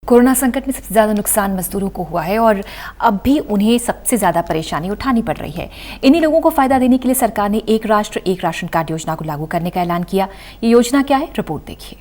Corona संकट में सबसे ज्यादा नुकसान मजदूरों को हुआ है और अब भी उन्हें सबसे ज्यादा परेशानी उठानी पड़ रही है। इन्हीं लोगों को फायदा देने के लिए सरकार ने एक राष्ट्र एक राशन कार्ड योजना को लागू करने का ऐलान किया। ये योजना क्या है, रिपोर्ट देखिए।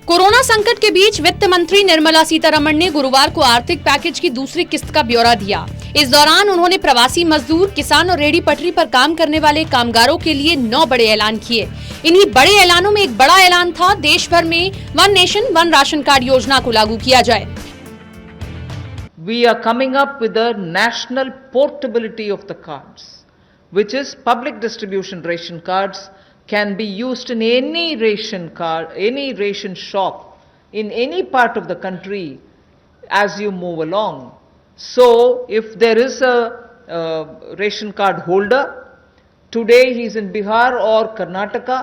कोरोना संकट के बीच वित्त मंत्री निर्मला सीतारमण ने गुरुवार को आर्थिक पैकेज की दूसरी किस्त का ब्यौरा दिया। इस दौरान उन्होंने प्रवासी मजदूर, किसान और रेहड़ी पटरी पर काम करने वाले कामगारों के लिए 9 बड़े ऐलान किए। इन्हीं बड़े ऐलानों में एक बड़ा ऐलान था, देश भर में one nation one ration card योजना को लागू किया जाए। We are coming up with a national portability of the cards, which is public distribution ration cards can be used in any ration card, any ration shop in any part of the country as you move along. So if there is a ration card holder, today he is in Bihar or Karnataka,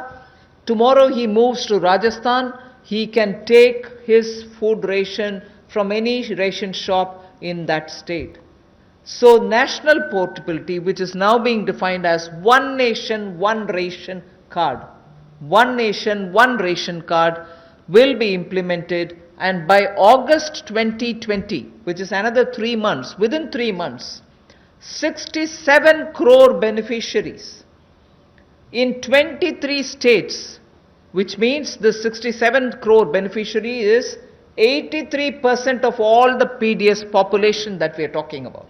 tomorrow he moves to Rajasthan, he can take his food ration from any ration shop in that state. So national portability, which is now being defined as one nation, one ration card, one nation, one ration card will be implemented, and by August 2020, which is another 3 months, within 3 months, 67 crore beneficiaries in 23 states, which means the 67 crore beneficiary is 83% of all the PDS population that we are talking about.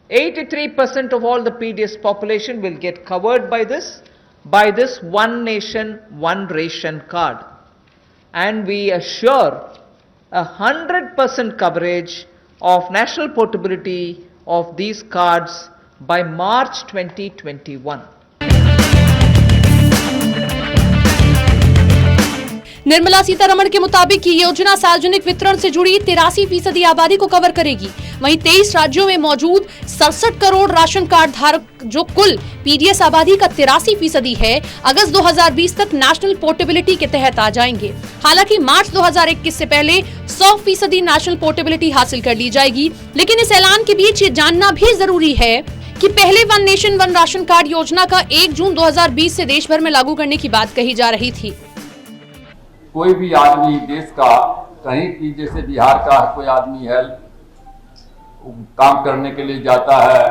83% of all the PDS population will get covered by this one nation, one ration card. And we assure 100% coverage of national portability of these cards by March 2021. Nirmala Sitharaman के मुताबिक ये योजना सार्वजनिक वितरण से जुड़ी 83% आबादी को कवर करेगी। वहीं 23 राज्यों में मौजूद 67 करोड़ राशन कार्ड धारक, जो कुल पीडीएस आबादी का 83% है, अगस्त 2020 तक नेशनल पोर्टेबिलिटी के तहत आ जाएंगे। हालांकि मार्च 2021 से पहले 100% नेशनल पोर्टेबिलिटी हासिल कर ली जाएगी। लेकिन इस ऐलान के बीच ये जानना भी जरूरी है कि पहले one nation one ration card योजना का 1 जून 2020 से देश भर में लागू करने की बात कही जा रही थी। कोई भी आदमी देश का कहीं की, जैसे बिहार का कोई आदमी है, काम करने के लिए जाता है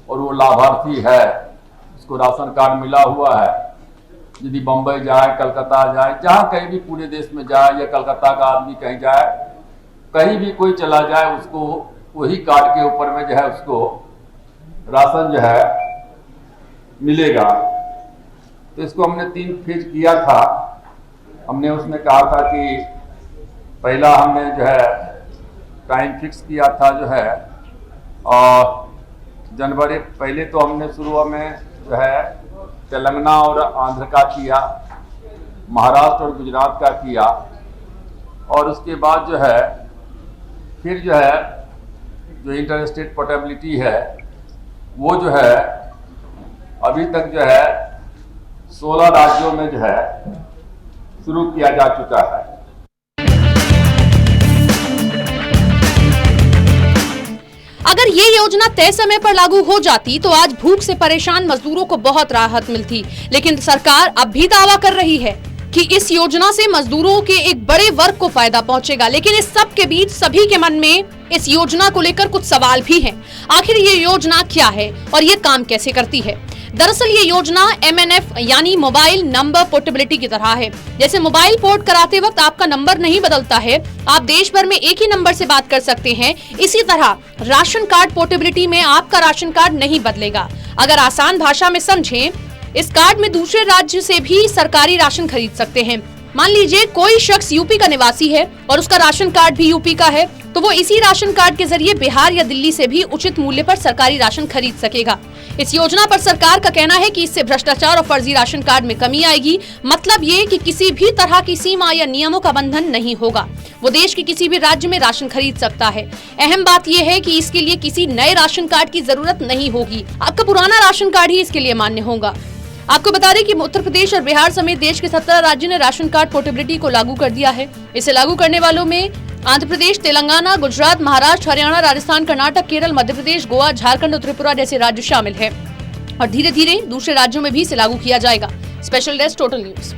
और वो लाभार्थी है, उसको राशन कार्ड मिला हुआ है, यदि बम्बई जाए, कलकत्ता जाए, जहाँ कहीं भी पूरे देश में जाए, या कलकत्ता का आदमी कहीं जाए, कहीं भी कोई चला जाए, उसको वही कार्ड के ऊपर में जो है उसको राशन जो है मिलेगा। तो इसको हमने 3 फेज किया था। हमने उसमें कहा था कि पहला हमने जो है टाइम फिक्स किया था जो है, और जनवरी पहले तो हमने शुरू में जो है तेलंगाना और आंध्र का किया, महाराष्ट्र और गुजरात का किया, और उसके बाद जो है फिर जो है जो इंटर स्टेट पोर्टेबिलिटी है वो जो है अभी तक जो है 16 राज्यों में जो है शुरू किया जा चुका है। अगर ये योजना तय समय पर लागू हो जाती तो आज भूख से परेशान मजदूरों को बहुत राहत मिलती। लेकिन सरकार अब भी दावा कर रही है कि इस योजना से मजदूरों के एक बड़े वर्ग को फायदा पहुंचेगा। लेकिन इस सब के बीच सभी के मन में इस योजना को लेकर कुछ सवाल भी हैं। आखिर ये योजना क्या है और ये काम कैसे करती है? दरअसल ये योजना MNF यानी मोबाइल नंबर पोर्टेबिलिटी की तरह है। जैसे मोबाइल पोर्ट कराते वक्त आपका नंबर नहीं बदलता है, आप देश भर में एक ही नंबर से बात कर सकते हैं, इसी तरह राशन कार्ड पोर्टेबिलिटी में आपका राशन कार्ड नहीं बदलेगा। अगर आसान भाषा में समझें, इस कार्ड में दूसरे राज्य से भी सरकारी राशन खरीद सकते हैं। मान लीजिए कोई शख्स यूपी का निवासी है और उसका राशन कार्ड भी यूपी का है, तो वो इसी राशन कार्ड के जरिए बिहार या दिल्ली से भी उचित मूल्य पर सरकारी राशन खरीद सकेगा। इस योजना पर सरकार का कहना है कि इससे भ्रष्टाचार और फर्जी राशन कार्ड में कमी आएगी। मतलब ये कि किसी भी तरह की सीमा या नियमों का बंधन नहीं होगा, वो देश के किसी भी राज्य में राशन खरीद सकता है। अहम बात यह है कि इसके लिए किसी नए राशन कार्ड की जरूरत नहीं होगी, आपका पुराना राशन कार्ड ही इसके लिए मान्य होगा। आपको बता दें कि उत्तर प्रदेश और बिहार समेत देश के 17 राज्यों ने राशन कार्ड पोर्टेबिलिटी को लागू कर दिया है। इसे लागू करने वालों में आंध्र प्रदेश, तेलंगाना, गुजरात, महाराष्ट्र, हरियाणा, राजस्थान, कर्नाटक, केरल, मध्य प्रदेश, गोवा, झारखंड और त्रिपुरा जैसे राज्य शामिल हैं और धीरे धीरे दूसरे राज्यों में भी इसे लागू किया जाएगा। Special desk total news.